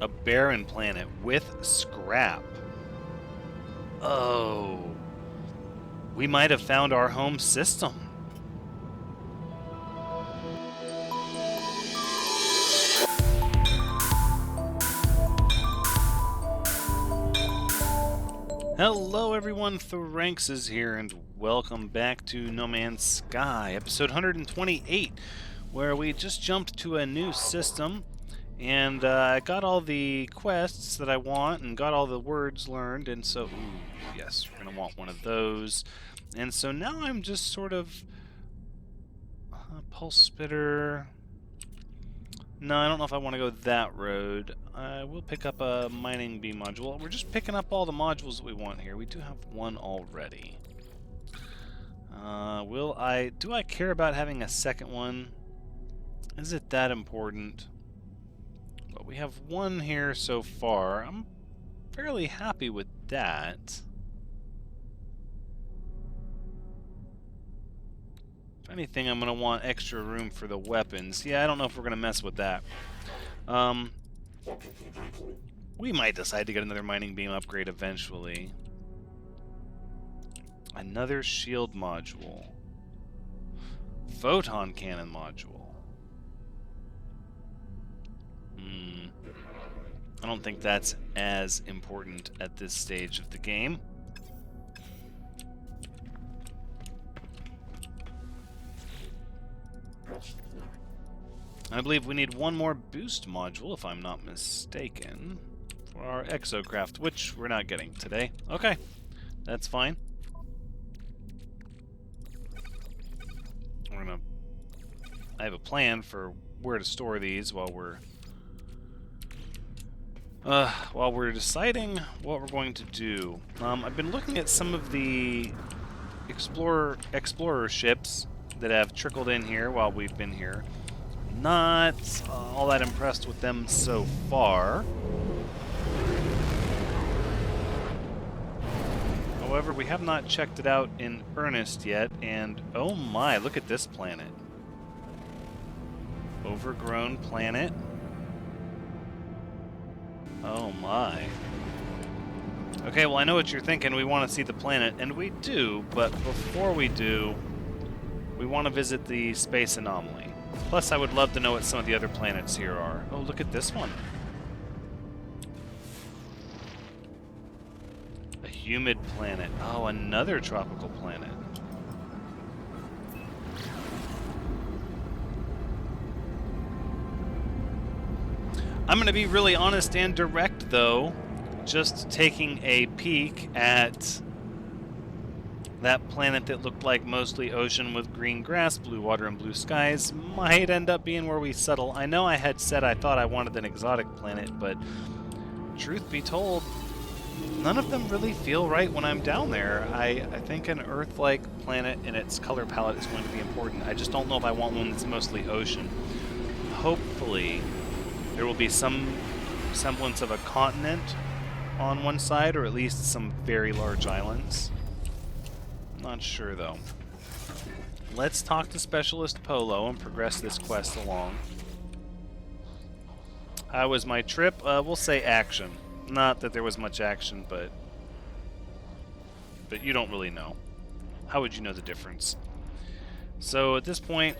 A barren planet with scrap. Oh. We might have found our home system. Hello everyone, Thranxes here, and welcome back to No Man's Sky, episode 128, where we just jumped to a new system, and I got all the quests that I want, and got all the words learned, and so, ooh, yes, we're going to want one of those. And so now I'm just sort of, pulse spitter. No, I don't know if I want to go that road. I will pick up a mining bee module. We're just picking up all the modules that we want here. We do have one already. Do I care about having a second one? Is it that important? But we have one here so far. I'm fairly happy with that. If anything, I'm going to want extra room for the weapons. Yeah, I don't know if we're going to mess with that. We might decide to get another mining beam upgrade eventually. Another shield module. Photon cannon module. I don't think that's as important at this stage of the game. I believe we need one more boost module, if I'm not mistaken, for our exocraft, which we're not getting today. Okay, that's fine. I have a plan for where to store these while we're deciding what we're going to do. I've been looking at some of the explorer ships that have trickled in here while we've been here. Not all that impressed with them so far. However, we have not checked it out in earnest yet, and oh my, look at this planet. Overgrown planet. Oh my. Okay, well I know what you're thinking. We want to see the planet, and we do, but before we do, we want to visit the space anomaly. Plus, I would love to know what some of the other planets here are. Oh, look at this one. A humid planet. Oh, another tropical planet. I'm going to be really honest and direct, though. Just taking a peek at that planet that looked like mostly ocean with green grass, blue water, and blue skies might end up being where we settle. I know I had said I thought I wanted an exotic planet, but truth be told, none of them really feel right when I'm down there. I think an Earth-like planet and its color palette is going to be important. I just don't know if I want one that's mostly ocean. Hopefully, there will be some semblance of a continent on one side, or at least some very large islands. Not sure, though. Let's talk to Specialist Polo and progress this quest along. How was my trip? We'll say action. Not that there was much action, but you don't really know. How would you know the difference? So at this point,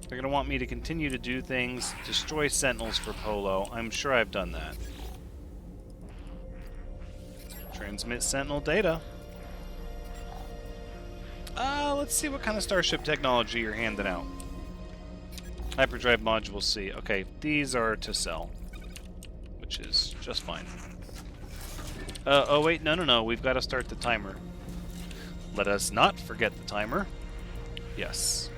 they're going to want me to continue to do things, destroy sentinels for Polo. I'm sure I've done that. Transmit sentinel data. Let's see what kind of starship technology you're handing out. Hyperdrive Module C. Okay, these are to sell, which is just fine. Oh wait, no, we've got to start the timer. Let us not forget the timer. Yes.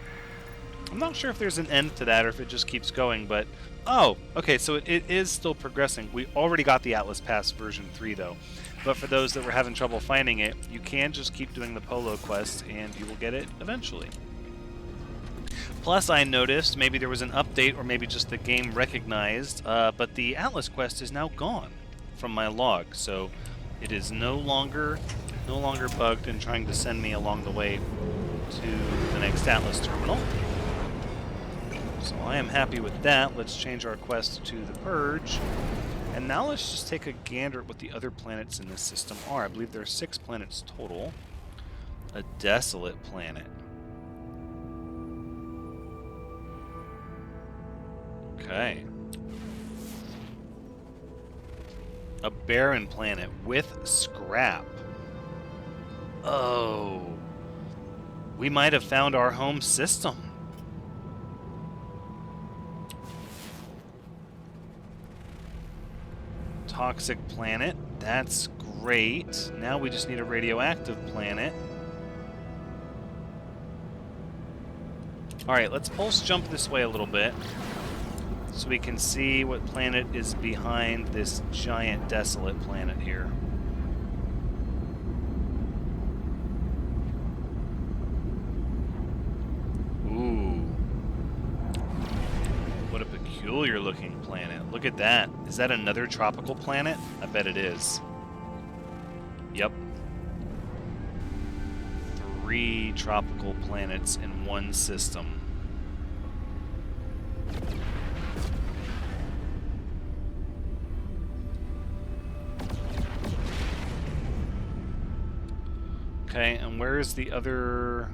I'm not sure if there's an end to that or if it just keeps going, but... Oh, okay, so it is still progressing. We already got the Atlas Pass version 3, though. But for those that were having trouble finding it, you can just keep doing the Polo quest, and you will get it eventually. Plus, I noticed maybe there was an update, or maybe just the game recognized, but the Atlas quest is now gone from my log, so it is no longer bugged and trying to send me along the way to the next Atlas terminal. So I am happy with that. Let's change our quest to the Purge. And now let's just take a gander at what the other planets in this system are. I believe there are 6 planets total. A desolate planet. Okay. A barren planet with scrap. Oh. We might have found our home system. Toxic planet. That's great. Now we just need a radioactive planet. Alright, let's pulse jump this way a little bit so we can see what planet is behind this giant desolate planet here. Ooh. What a peculiar looking planet. Look at that. Is that another tropical planet? I bet it is. Yep. 3 tropical planets in one system. Okay, and where is the other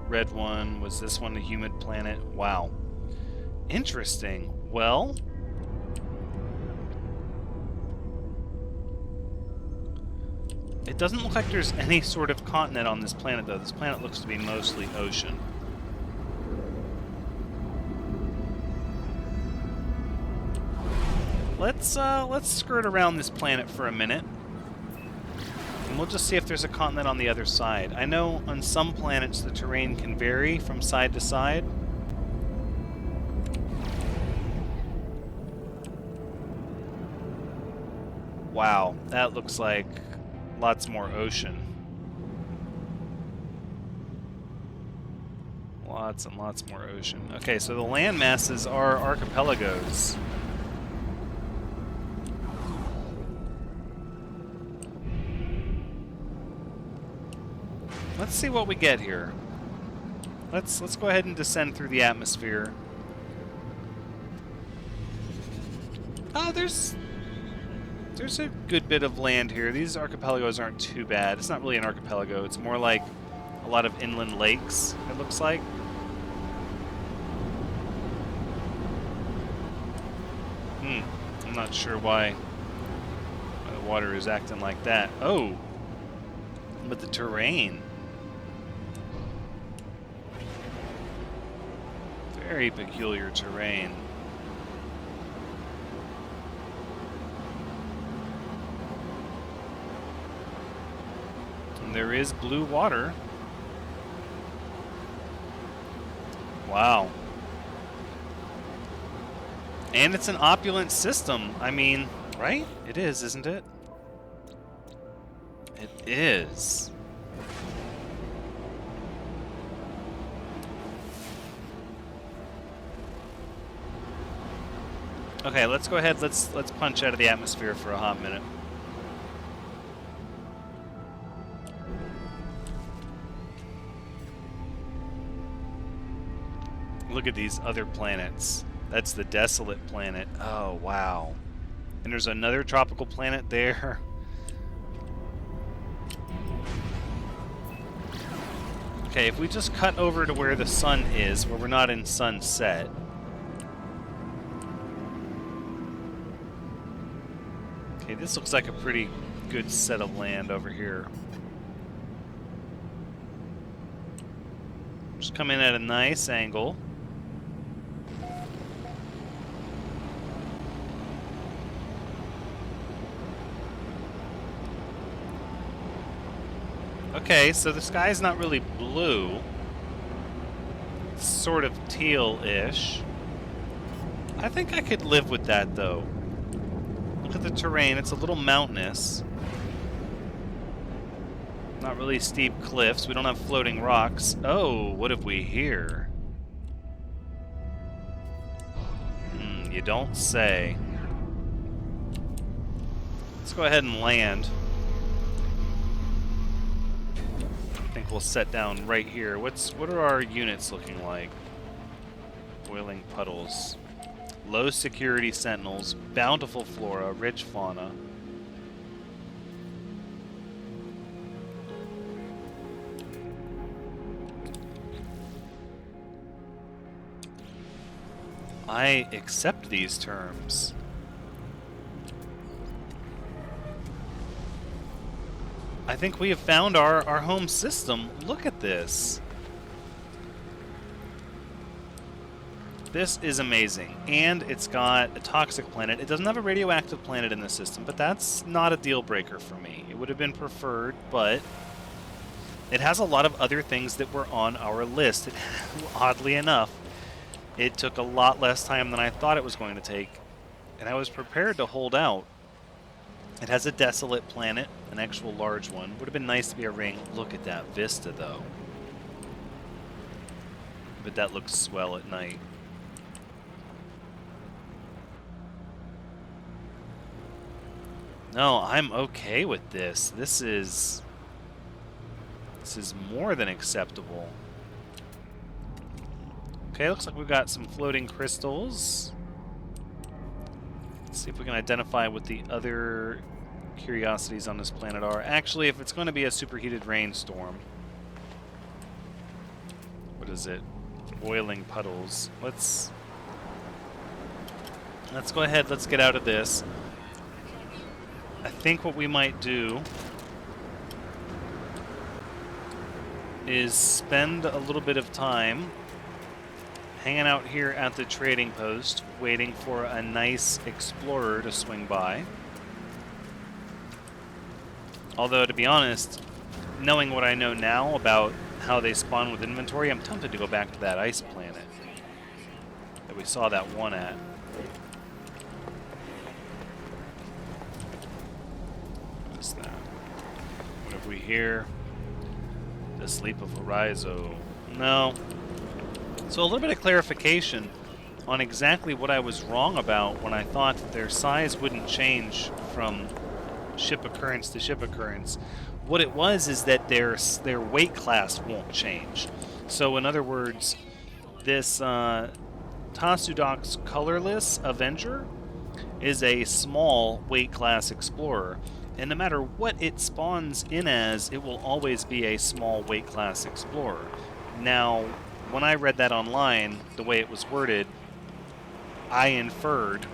red one? Was this one a humid planet? Wow. Interesting. Well, it doesn't look like there's any sort of continent on this planet, though. This planet looks to be mostly ocean. Let's skirt around this planet for a minute. And we'll just see if there's a continent on the other side. I know on some planets the terrain can vary from side to side. Wow, that looks like lots more ocean. Lots and lots more ocean. Okay, so the land masses are archipelagos. Let's see what we get here. Let's go ahead and descend through the atmosphere. Oh, there's a good bit of land here. These archipelagos aren't too bad. It's not really an archipelago. It's more like a lot of inland lakes, it looks like. I'm not sure why the water is acting like that. Oh! But the terrain. Very peculiar terrain. And there is blue water. Wow. And it's an opulent system. I mean, right? It is, isn't it? It is. Okay, let's go ahead. Let's punch out of the atmosphere for a hot minute. Look at these other planets. That's the desolate planet. Oh, wow. And there's another tropical planet there. Okay, if we just cut over to where the sun is, where we're not in sunset. Okay, this looks like a pretty good set of land over here. Just come in at a nice angle. Okay, so the sky's not really blue. It's sort of teal-ish. I think I could live with that, though. Look at the terrain. It's a little mountainous. Not really steep cliffs. We don't have floating rocks. Oh, what have we here? You don't say. Let's go ahead and land. think we'll set down right here. What are our units looking like? Boiling puddles. Low security sentinels. Bountiful flora. Rich fauna. I accept these terms. I think we have found our home system. Look at this. This is amazing. And it's got a toxic planet. It doesn't have a radioactive planet in the system, but that's not a deal breaker for me. It would have been preferred, but it has a lot of other things that were on our list. Oddly enough, it took a lot less time than I thought it was going to take, and I was prepared to hold out. It has a desolate planet, an actual large one. Would have been nice to be a ring. Look at that vista, though. But that looks swell at night. No, I'm okay with this. This is more than acceptable. Okay, looks like we've got some floating crystals. Let's see if we can identify what the other curiosities on this planet are. Actually, if it's going to be a superheated rainstorm. What is it? Boiling puddles. Let's go ahead, let's get out of this. I think what we might do is spend a little bit of time hanging out here at the trading post, waiting for a nice explorer to swing by. Although, to be honest, knowing what I know now about how they spawn with inventory, I'm tempted to go back to that ice planet that we saw that one at. What is that? What have we here? The Sleep of Horizon. No. So a little bit of clarification on exactly what I was wrong about when I thought that their size wouldn't change from ship occurrence to ship occurrence. What it was is that their weight class won't change. So in other words, this Tasudok's colorless Avenger is a small weight class explorer. And no matter what it spawns in as, it will always be a small weight class explorer. Now, when I read that online, the way it was worded, I inferred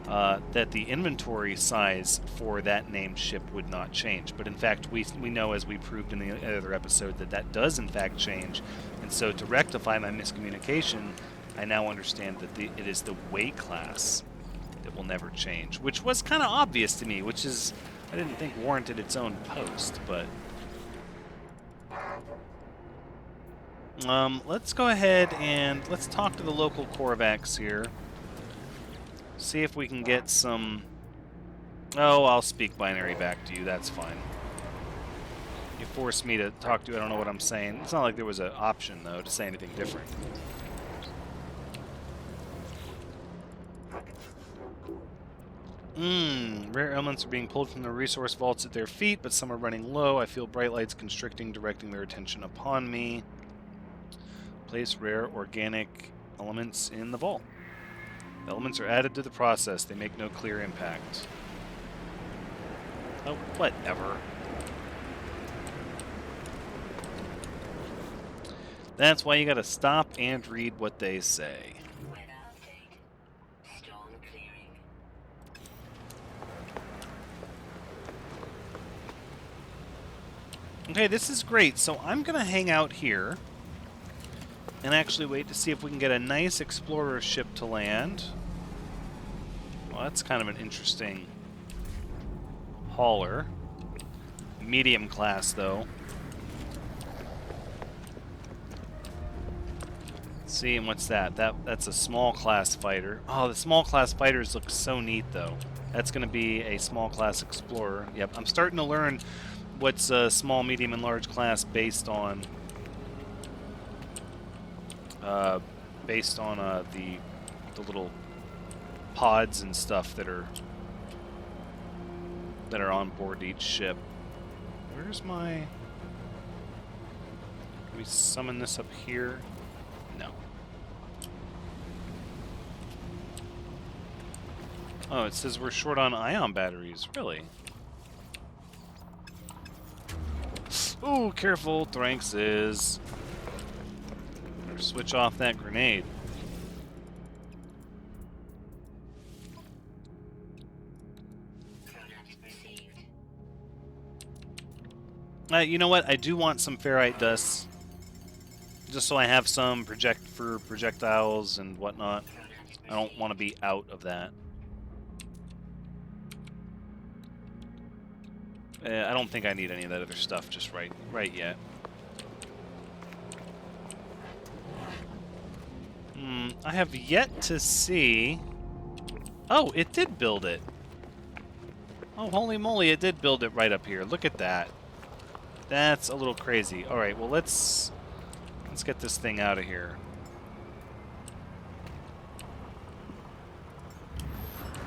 that the inventory size for that named ship would not change. But in fact, we know, as we proved in the other episode, that does in fact change. And so to rectify my miscommunication, I now understand that it is the weight class that will never change, which was kind of obvious to me, which is, I didn't think warranted its own post, but... let's go ahead and let's talk to the local Korvax here. See if we can get some... Oh, I'll speak binary back to you, that's fine. You forced me to talk to you, I don't know what I'm saying. It's not like there was an option, though, to say anything different. Rare elements are being pulled from the resource vaults at their feet, but some are running low. I feel bright lights constricting, directing their attention upon me. Place rare organic elements in the vault. The elements are added to the process. They make no clear impact. Oh, whatever. That's why you gotta stop and read what they say. Okay, this is great. So I'm gonna hang out here and actually wait to see if we can get a nice explorer ship to land. Well, that's kind of an interesting hauler. Medium class, though. Let's see, and what's that? That's a small class fighter. Oh, the small class fighters look so neat, though. That's going to be a small class explorer. Yep, I'm starting to learn what's a small, medium, and large class based on the little pods and stuff that are on board each ship. Where's my... Can we summon this up here? No. Oh, it says we're short on ion batteries. Really? Ooh, careful, Thranxes. Better switch off that grenade. You know what? I do want some ferrite dust, just so I have some for projectiles and whatnot. I don't want to be out of that. I don't think I need any of that other stuff just right yet. I have yet to see... Oh, it did build it. Oh, holy moly, it did build it right up here. Look at that. That's a little crazy. All right, well, let's get this thing out of here.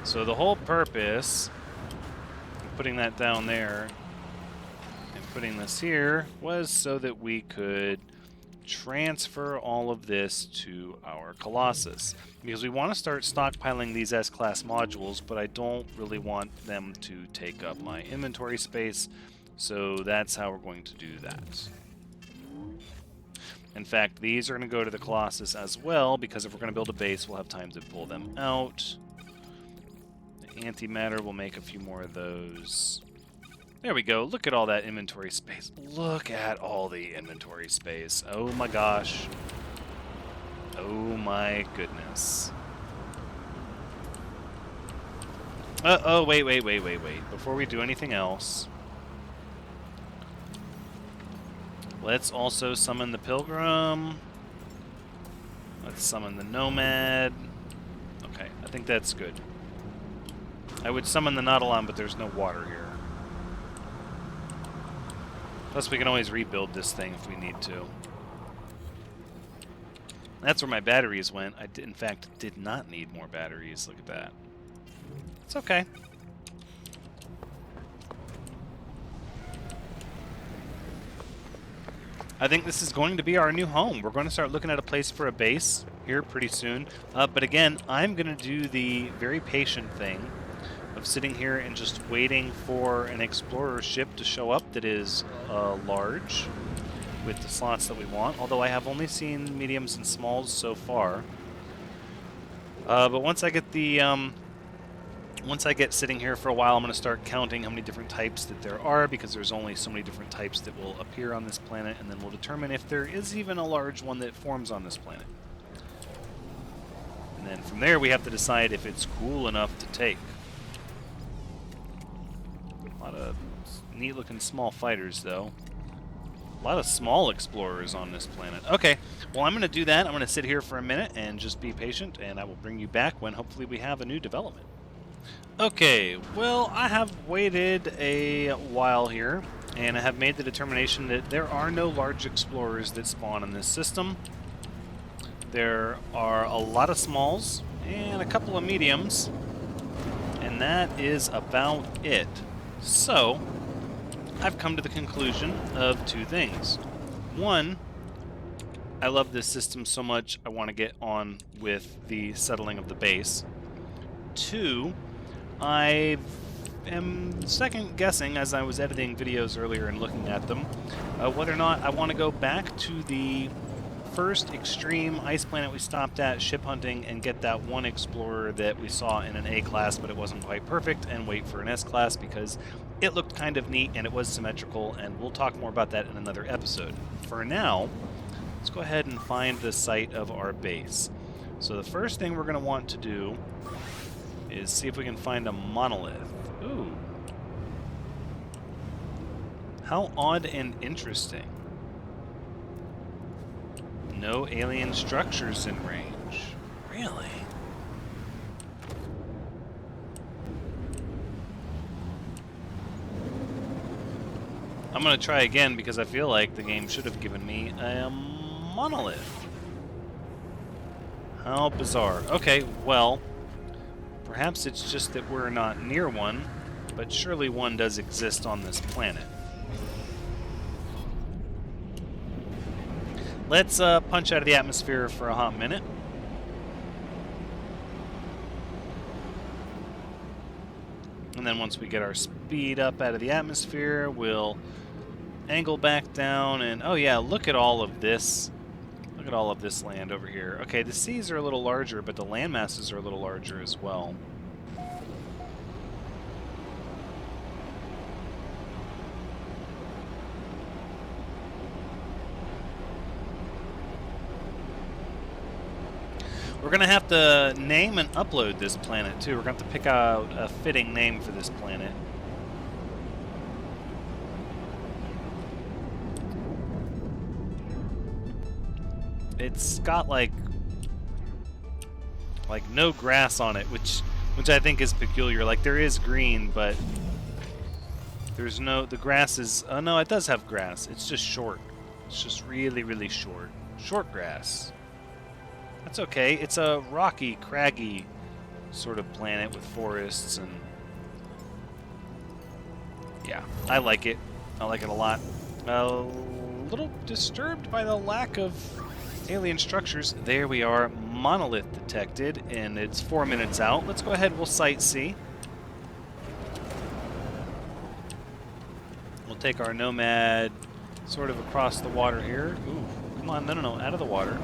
So the whole purpose of putting that down there and putting this here was so that we could transfer all of this to our Colossus. Because we want to start stockpiling these S-Class modules, but I don't really want them to take up my inventory space. So that's how we're going to do that. In fact, these are going to go to the Colossus as well, because if we're going to build a base, we'll have time to pull them out. The antimatter will make a few more of those. There we go. Look at all that inventory space. Look at all the inventory space. Oh my gosh. Oh my goodness. Oh, wait. Before we do anything else... Let's also summon the Pilgrim. Let's summon the Nomad. Okay, I think that's good. I would summon the Nautilon, but there's no water here. Plus, we can always rebuild this thing if we need to. That's where my batteries went. I, in fact, did not need more batteries. Look at that. It's okay. I think this is going to be our new home. We're going to start looking at a place for a base here pretty soon. But again, I'm going to do the very patient thing of sitting here and just waiting for an explorer ship to show up that is large with the slots that we want. Although I have only seen mediums and smalls so far. But once I get the... Once I get sitting here for a while, I'm going to start counting how many different types that there are, because there's only so many different types that will appear on this planet, and then we'll determine if there is even a large one that forms on this planet. And then from there, we have to decide if it's cool enough to take. A lot of neat-looking small fighters, though. A lot of small explorers on this planet. Okay, well, I'm going to do that. I'm going to sit here for a minute and just be patient, and I will bring you back when hopefully we have a new development. Okay, well, I have waited a while here, and I have made the determination that there are no large explorers that spawn in this system. There are a lot of smalls and a couple of mediums, and that is about it. So, I've come to the conclusion of two things. One, I love this system so much I want to get on with the settling of the base. Two, I am second guessing, as I was editing videos earlier and looking at them, whether or not I want to go back to the first extreme ice planet we stopped at ship hunting and get that one explorer that we saw in an A-class but it wasn't quite perfect, and wait for an S-class because it looked kind of neat and it was symmetrical, and we'll talk more about that in another episode. For now, let's go ahead and find the site of our base. So the first thing we're going to want to do is see if we can find a monolith. Ooh. How odd and interesting. No alien structures in range. Really? I'm going to try again because I feel like the game should have given me a monolith. How bizarre. Okay, well... Perhaps it's just that we're not near one, but surely one does exist on this planet. let's punch out of the atmosphere for a hot minute. And then once we get our speed up out of the atmosphere, we'll angle back down. And oh yeah, look at all of this. Look at all of this land over here. Okay, the seas are a little larger, but the land masses are a little larger as well. We're going to have to name and upload this planet, too. We're going to have to pick out a fitting name for this planet. It's got, like no grass on it, which I think is peculiar. Like, there is green, but there's no... The grass is... Oh, no, it does have grass. It's just short. It's just really, really short. Short grass. That's okay. It's a rocky, craggy sort of planet with forests and... Yeah, I like it. I like it a lot. A little disturbed by the lack of alien structures. There we are. Monolith detected, and it's 4 minutes out. Let's go ahead. We'll sightsee. We'll take our Nomad sort of across the water here. Ooh, come on. No, out of the water.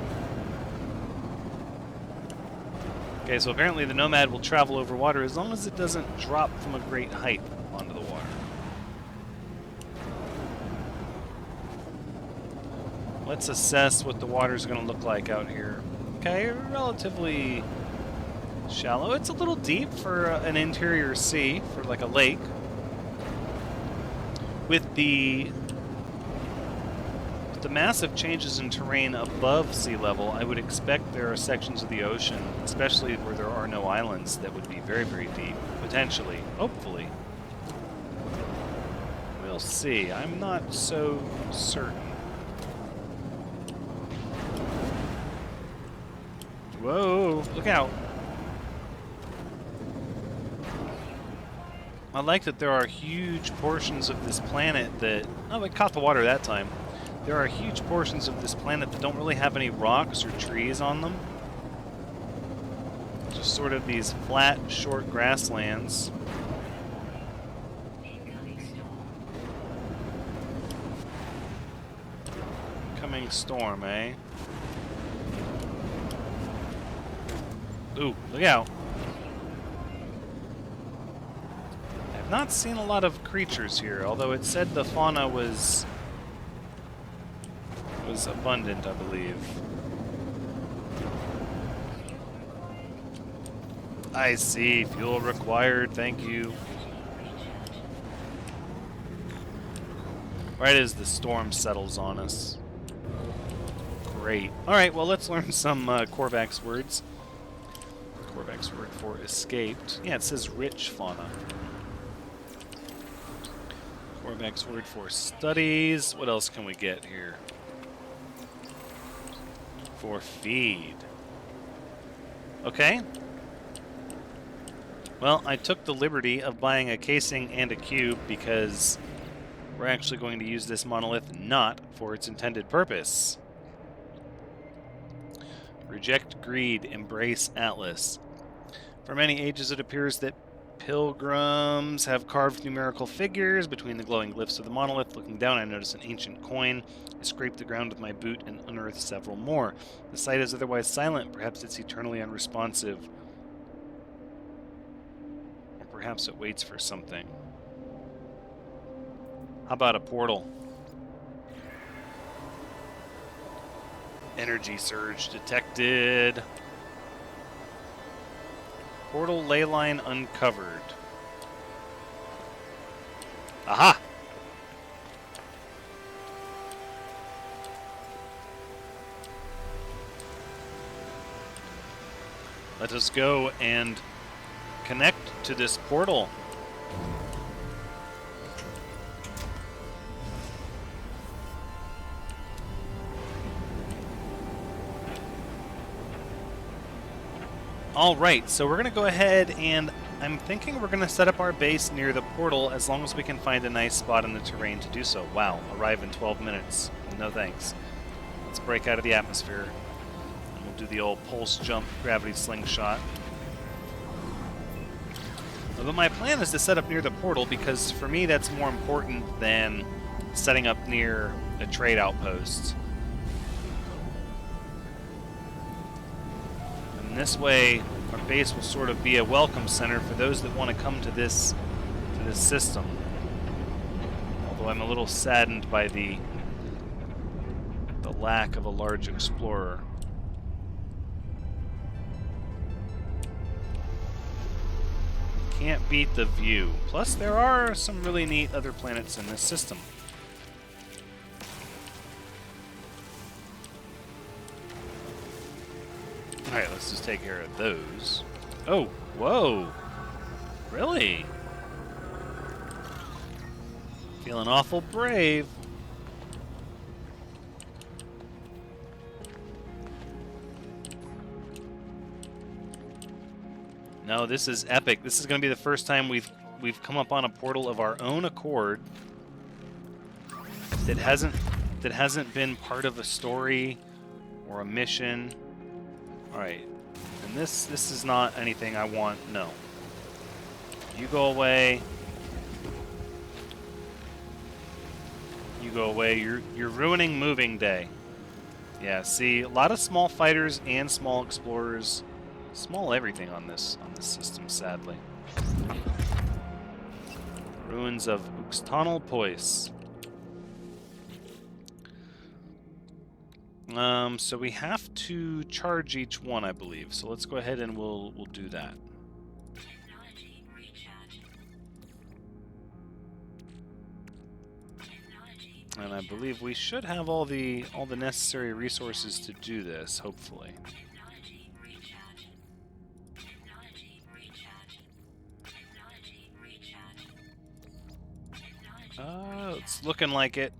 Okay, so apparently the Nomad will travel over water as long as it doesn't drop from a great height onto the water. Let's assess what the water's going to look like out here. Okay, relatively shallow. It's a little deep for an interior sea, for like a lake. With the massive changes in terrain above sea level, I would expect there are sections of the ocean, especially where there are no islands, that would be very, very deep. Potentially. Hopefully. We'll see. I'm not so certain. Whoa! Look out! I like that there are huge portions of this planet that... Oh, it caught the water that time. There are huge portions of this planet that don't really have any rocks or trees on them. Just sort of these flat, short grasslands. Coming storm, eh? Ooh, look out. I've not seen a lot of creatures here, although it said the fauna was abundant, I believe. I see. Fuel required. Thank you. Right as the storm settles on us. Great. Alright, well, let's learn some Korvax words. Korvax word for escaped. Yeah, it says rich fauna. Korvax word for studies. What else can we get here? For feed. Okay. Well, I took the liberty of buying a casing and a cube because we're actually going to use this monolith not for its intended purpose. Reject greed, embrace Atlas. For many ages it appears that pilgrims have carved numerical figures between the glowing glyphs of the monolith. Looking down, I notice an ancient coin. I scrape the ground with my boot and unearth several more. The site is otherwise silent. Perhaps it's eternally unresponsive. Or perhaps it waits for something. How about a portal? Energy surge detected. Portal ley line uncovered. Aha! Let us go and connect to this portal. Alright, so we're going to go ahead and I'm thinking we're going to set up our base near the portal as long as we can find a nice spot in the terrain to do so. Wow, arrive in 12 minutes. No thanks. Let's break out of the atmosphere. And we'll do the old pulse jump gravity slingshot. But my plan is to set up near the portal because for me that's more important than setting up near a trade outpost. And this way, our base will sort of be a welcome center for those that want to come to this system. Although I'm a little saddened by the lack of a large explorer. Can't beat the view. Plus, there are some really neat other planets in this system. Alright, let's just take care of those. Oh, whoa! Really? Feeling awful brave. No, this is epic. This is going to be the first time we've come up on a portal of our own accord that hasn't been part of a story or a mission. All right, and this is not anything I want. No, you go away. You go away. You're ruining moving day. Yeah, see, a lot of small fighters and small explorers. Small everything on this system, sadly. Ruins of Uxtonal Pois. So we have to charge each one, I believe. So let's go ahead and we'll do that. And I believe we should have all the necessary resources to do this, hopefully. It's looking like it.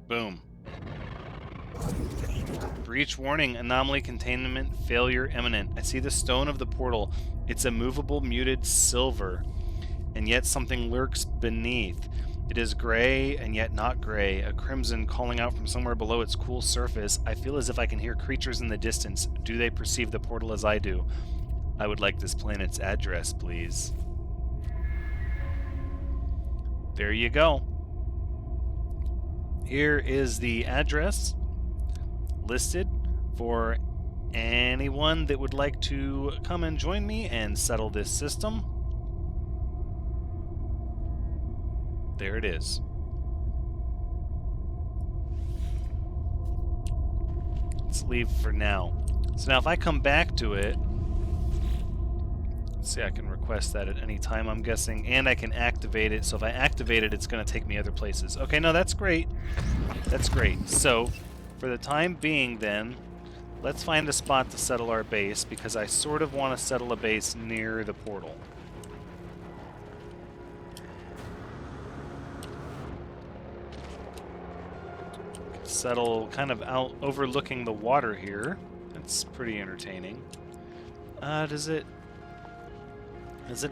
Boom. Breach warning, anomaly containment failure imminent. I see the stone of the portal. It's a movable muted silver, and yet something lurks beneath. It is gray and yet not gray, a crimson calling out from somewhere below its cool surface. I feel as if I can hear creatures in the distance. Do they perceive the portal as I do? I would like this planet's address, please. There you go. Here is the address listed for anyone that would like to come and join me and settle this system. There it is. Let's leave for now. So now if I come back to it, let's see, I can request that at any time, I'm guessing, and I can activate it. So if I activate it, it's going to take me other places. Okay, no, that's great. That's great. So for the time being then, let's find a spot to settle our base, because I sort of want to settle a base near the portal. Settle kind of out overlooking the water here. That's pretty entertaining. Does it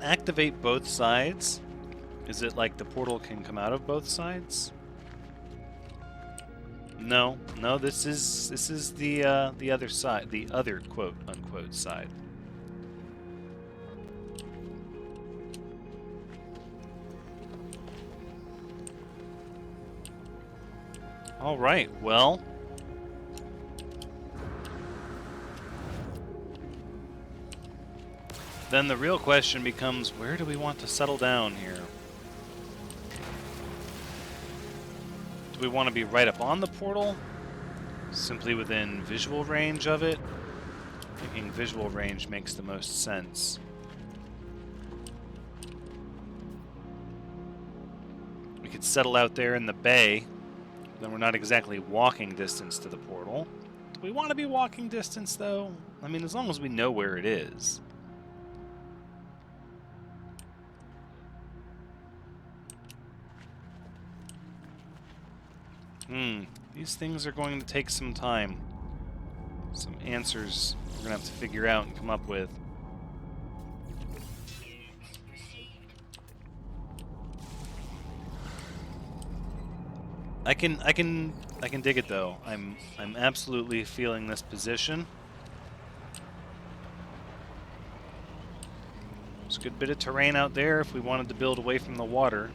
activate both sides? Is it like the portal can come out of both sides? No, this is the other side, the other quote unquote side. All right, well, then the real question becomes, where do we want to settle down here? Do we want to be right up on the portal? Simply within visual range of it? Thinking visual range makes the most sense. We could settle out there in the bay. Then we're not exactly walking distance to the portal. Do we want to be walking distance, though? I mean, as long as we know where it is. These things are going to take some time. Some answers we're going to have to figure out and come up with. I can dig it though. I'm absolutely feeling this position. There's a good bit of terrain out there if we wanted to build away from the water.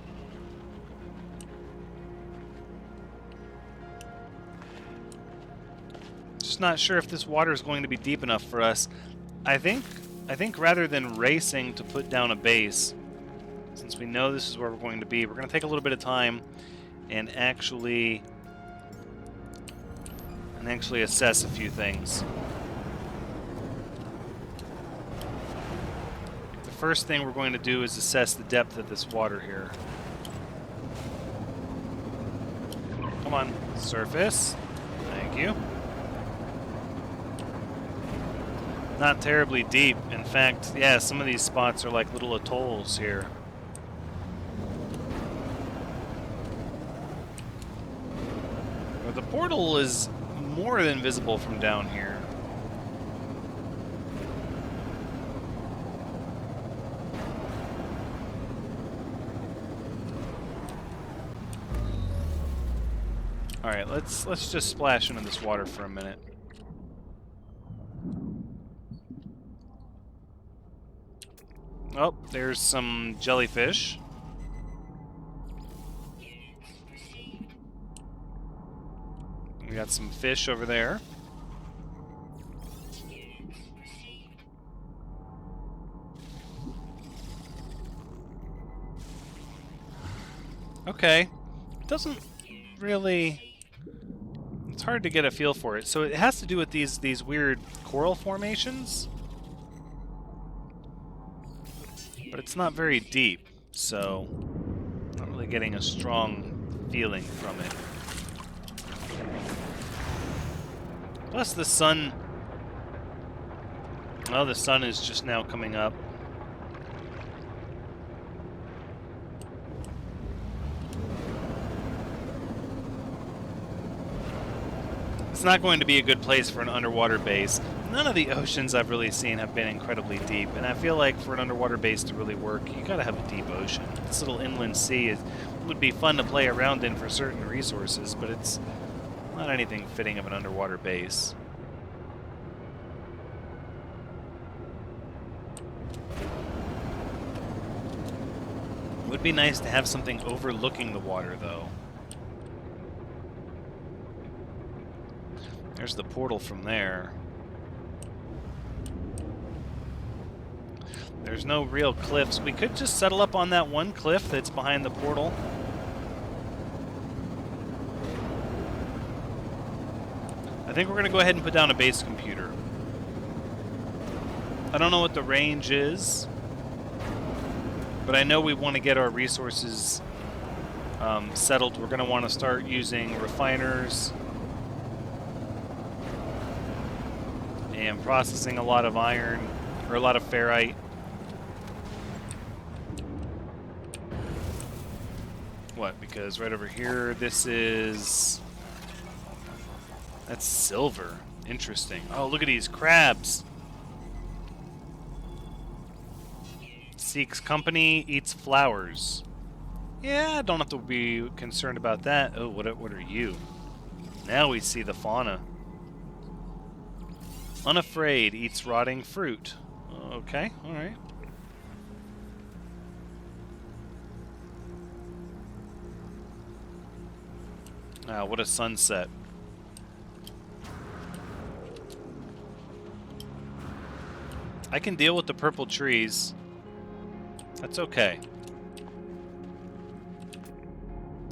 Just not sure if this water is going to be deep enough for us. I think rather than racing to put down a base, since we know this is where we're going to be, we're going to take a little bit of time and actually assess a few things. The first thing we're going to do is assess the depth of this water here. Come on, surface. Thank you. Not terribly deep. In fact, yeah, some of these spots are like little atolls here. But the portal is more than visible from down here. All right, let's just splash into this water for a minute. Oh, there's some jellyfish. We got some fish over there. Okay. It doesn't really... It's hard to get a feel for it. So it has to do with these weird coral formations. But it's not very deep, so not really getting a strong feeling from it. Plus the sun... Well, the sun is just now coming up. It's not going to be a good place for an underwater base. None of the oceans I've really seen have been incredibly deep, and I feel like for an underwater base to really work, you gotta have a deep ocean. This little inland sea would be fun to play around in for certain resources, but it's not anything fitting of an underwater base. It would be nice to have something overlooking the water, though. There's the portal from there. There's no real cliffs. We could just settle up on that one cliff that's behind the portal. I think we're going to go ahead and put down a base computer. I don't know what the range is, but I know we want to get our resources settled. We're going to want to start using refiners and processing a lot of iron, or a lot of ferrite. What? Because right over here, this is... That's silver. Interesting. Oh, look at these crabs. Seeks company, eats flowers. Yeah, I don't have to be concerned about that. Oh, what are you? Now we see the fauna. Unafraid, eats rotting fruit. Okay, alright. Ah, what a sunset. I can deal with the purple trees. That's okay.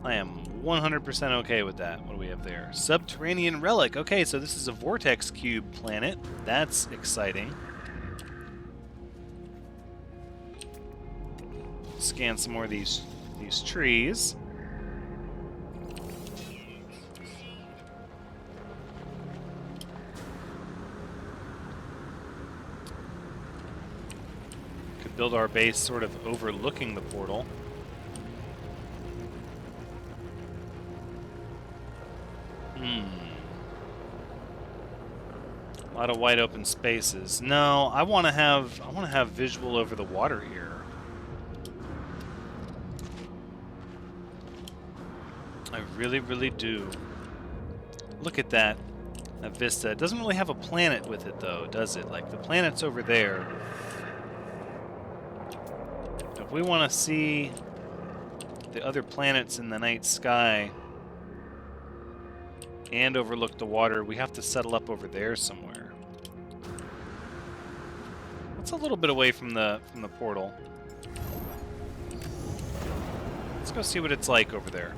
I am 100% okay with that. What do we have there? Subterranean relic. Okay, so this is a vortex cube planet. That's exciting. Scan some more of these trees. Could build our base sort of overlooking the portal. A lot of wide open spaces. No, I want to have visual over the water here. I really, really do. Look at that. That vista. It doesn't really have a planet with it, though, does it? Like, the planet's over there. If we want to see the other planets in the night sky and overlook the water, we have to settle up over there somewhere. That's a little bit away from the portal. Let's go see what it's like over there.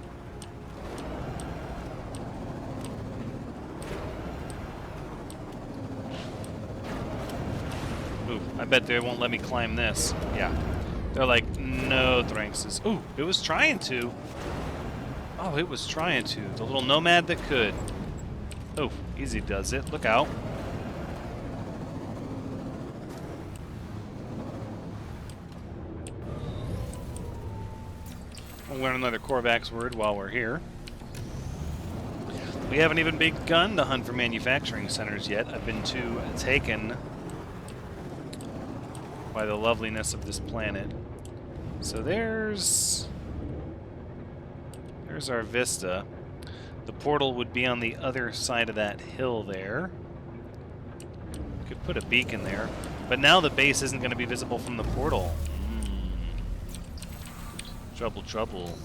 Ooh, I bet they won't let me climb this. Yeah. They're like, no, Thranxes. Ooh, it was trying to. Oh, it was trying to. The little nomad that could. Oh, easy does it. Look out. We'll learn another Korvax word while we're here. We haven't even begun to hunt for manufacturing centers yet. I've been too taken by the loveliness of this planet. So there's our vista. The portal would be on the other side of that hill there. We could put a beacon there. But now the base isn't going to be visible from the portal. Trouble, trouble.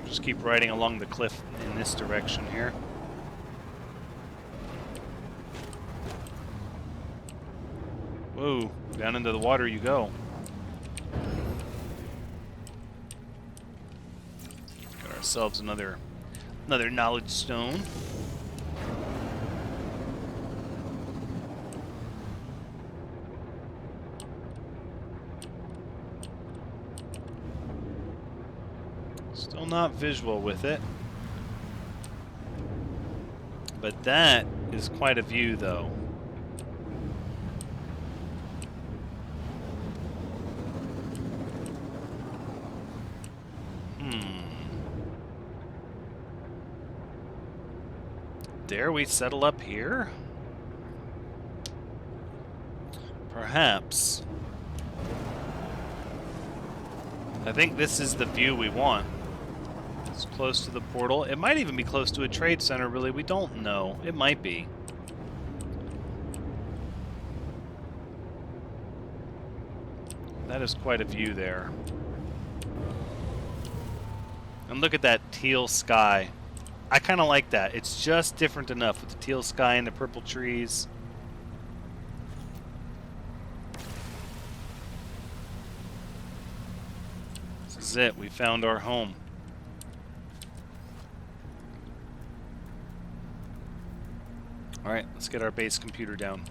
Just keep riding along the cliff in this direction here. Whoa, down into the water you go. Got ourselves another knowledge stone. Still not visual with it. But that is quite a view, though. Dare we settle up here? Perhaps. I think this is the view we want. It's close to the portal. It might even be close to a trade center, really. We don't know. It might be. That is quite a view there. And look at that teal sky. I kind of like that. It's just different enough with the teal sky and the purple trees. This is it. We found our home. Alright, let's get our base computer down.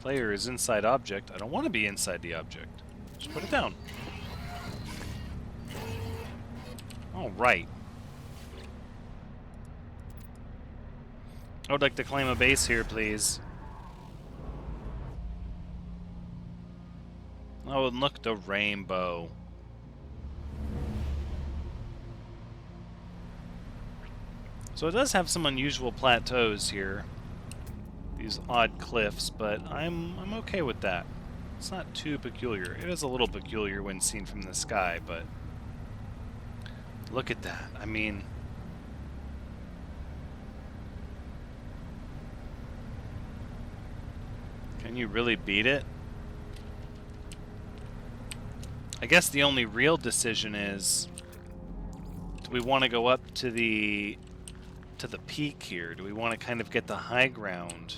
Player is inside object. I don't want to be inside the object. Just put it down. Alright. I would like to claim a base here, please. Oh, and look, the rainbow. So it does have some unusual plateaus here. These odd cliffs, but I'm okay with that. It's not too peculiar. It is a little peculiar when seen from the sky, but look at that. I mean, can you really beat it? I guess the only real decision is, do we want to go up to the peak here? Do we want to kind of get the high ground?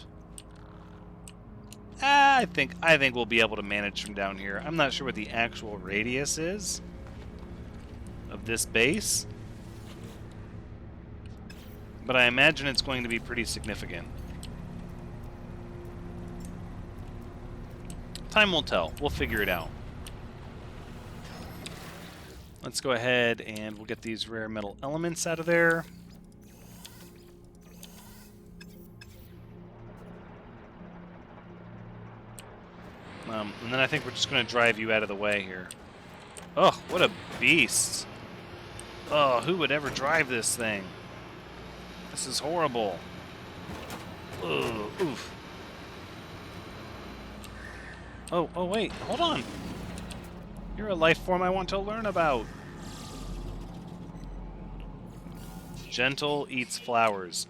I think we'll be able to manage from down here. I'm not sure what the actual radius is of this base, but I imagine it's going to be pretty significant. Time will tell. We'll figure it out. Let's go ahead and we'll get these rare metal elements out of there. And then I think we're just going to drive you out of the way here. Oh, what a beast. Oh, who would ever drive this thing? This is horrible. Ugh, oof. Oh, wait, hold on. You're a life form I want to learn about. Gentle eats flowers.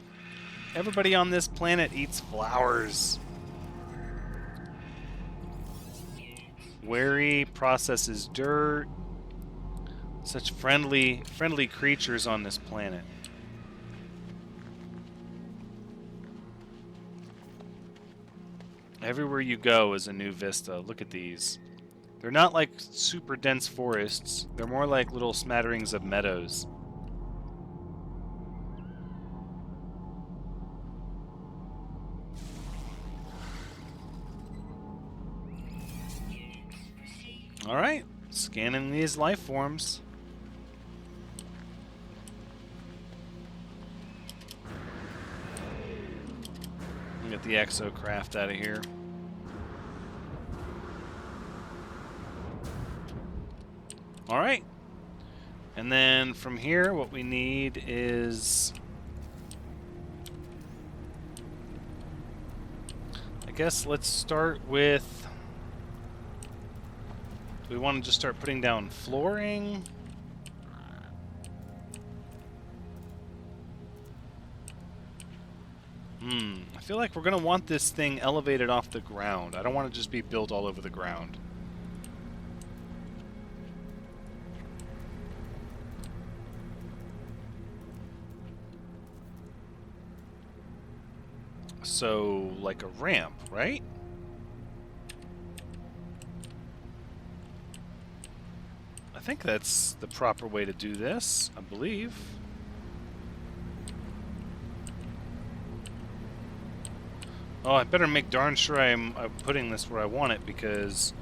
Everybody on this planet eats flowers. Wary processes dirt. Such friendly creatures on this planet. Everywhere you go is a new vista. Look at these. They're not like super dense forests. They're more like little smatterings of meadows. Alright, scanning these life forms. Get the exocraft out of here. Alright. And then from here, what we need is... I guess let's start with... Do we want to just start putting down flooring? I feel like we're going to want this thing elevated off the ground. I don't want to just be built all over the ground. So, like a ramp, right? I think that's the proper way to do this, I believe. Oh, I better make darn sure I'm putting this where I want it, because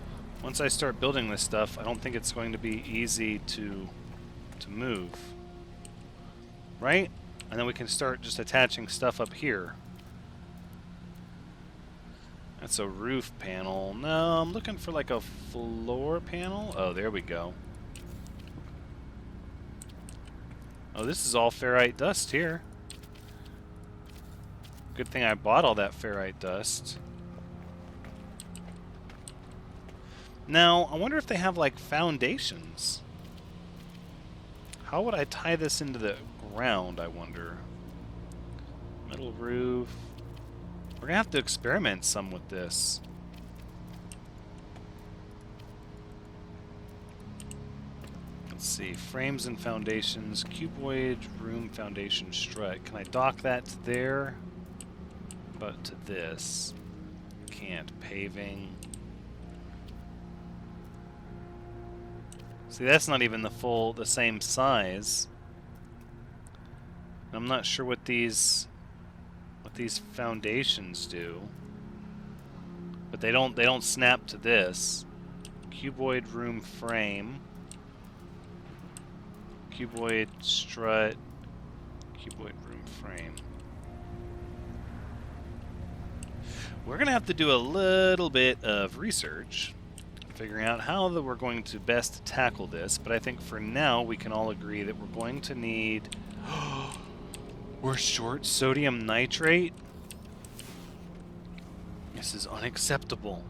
once I start building this stuff, I don't think it's going to be easy to move. Right? And then we can start just attaching stuff up here. That's a roof panel. No, I'm looking for like a floor panel. Oh, there we go. Oh, this is all ferrite dust here. Good thing I bought all that ferrite dust. Now, I wonder if they have like foundations. How would I tie this into the ground, I wonder? Metal roof. We're gonna have to experiment some with this. Let's see, frames and foundations, cuboid room foundation strut. Can I dock that to there? But to this. Can't. Paving. See, that's not even the same size. I'm not sure what these foundations do. But they don't snap to this. Cuboid room frame. Cuboid strut. Cuboid room frame. We're going to have to do a little bit of research, figuring out how we're going to best tackle this, but I think for now we can all agree that we're going to need... We're short sodium nitrate? This is unacceptable.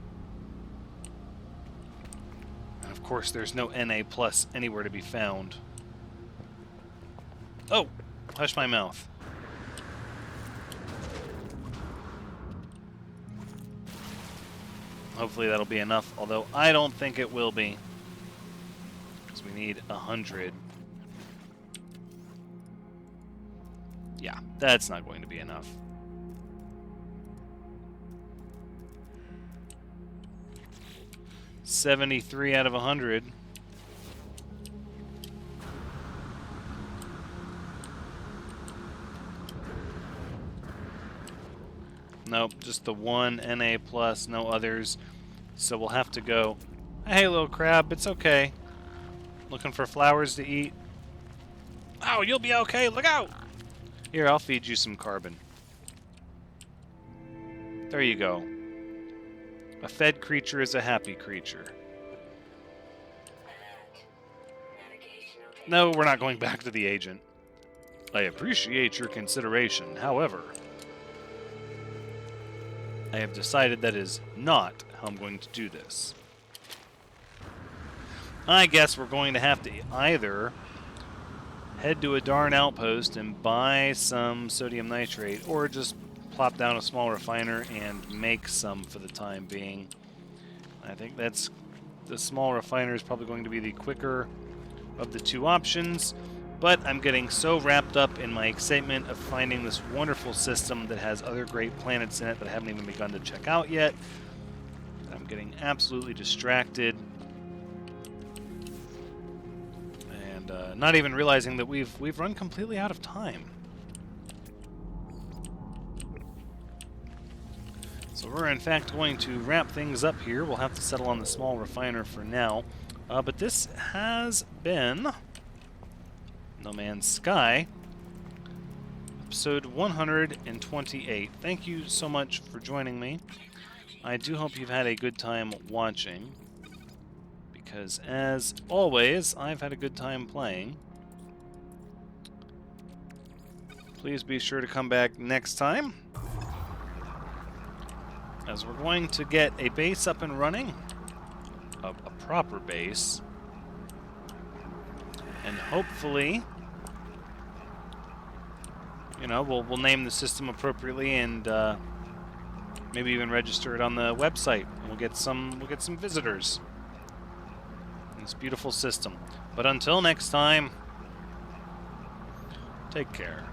And of course there's no Na plus anywhere to be found. Oh! Hush my mouth. Hopefully that'll be enough, although I don't think it will be. Because we need 100. Yeah, that's not going to be enough. $73 out of 100. Nope, just the one Na plus, no others. So we'll have to go. Hey, little crab, it's okay. Looking for flowers to eat. Oh, you'll be okay. Look out! Here, I'll feed you some carbon. There you go. A fed creature is a happy creature. No, we're not going back to the agent. I appreciate your consideration, however... I have decided that is not how I'm going to do this. I guess we're going to have to either head to a darn outpost and buy some sodium nitrate, or just plop down a small refiner and make some for the time being. I think that's the small refiner is probably going to be the quicker of the two options, but I'm getting so wrapped up in my excitement of finding this wonderful system that has other great planets in it that I haven't even begun to check out yet. I'm getting absolutely distracted and not even realizing that we've run completely out of time. So we're in fact going to wrap things up here. We'll have to settle on the small refiner for now. But this has been No Man's Sky, episode 128. Thank you so much for joining me. I do hope you've had a good time watching, because as always, I've had a good time playing. Please be sure to come back next time, as we're going to get a base up and running, a proper base, and hopefully, you know, we'll name the system appropriately and maybe even register it on the website, and we'll get some visitors in this beautiful system. But until next time, take care.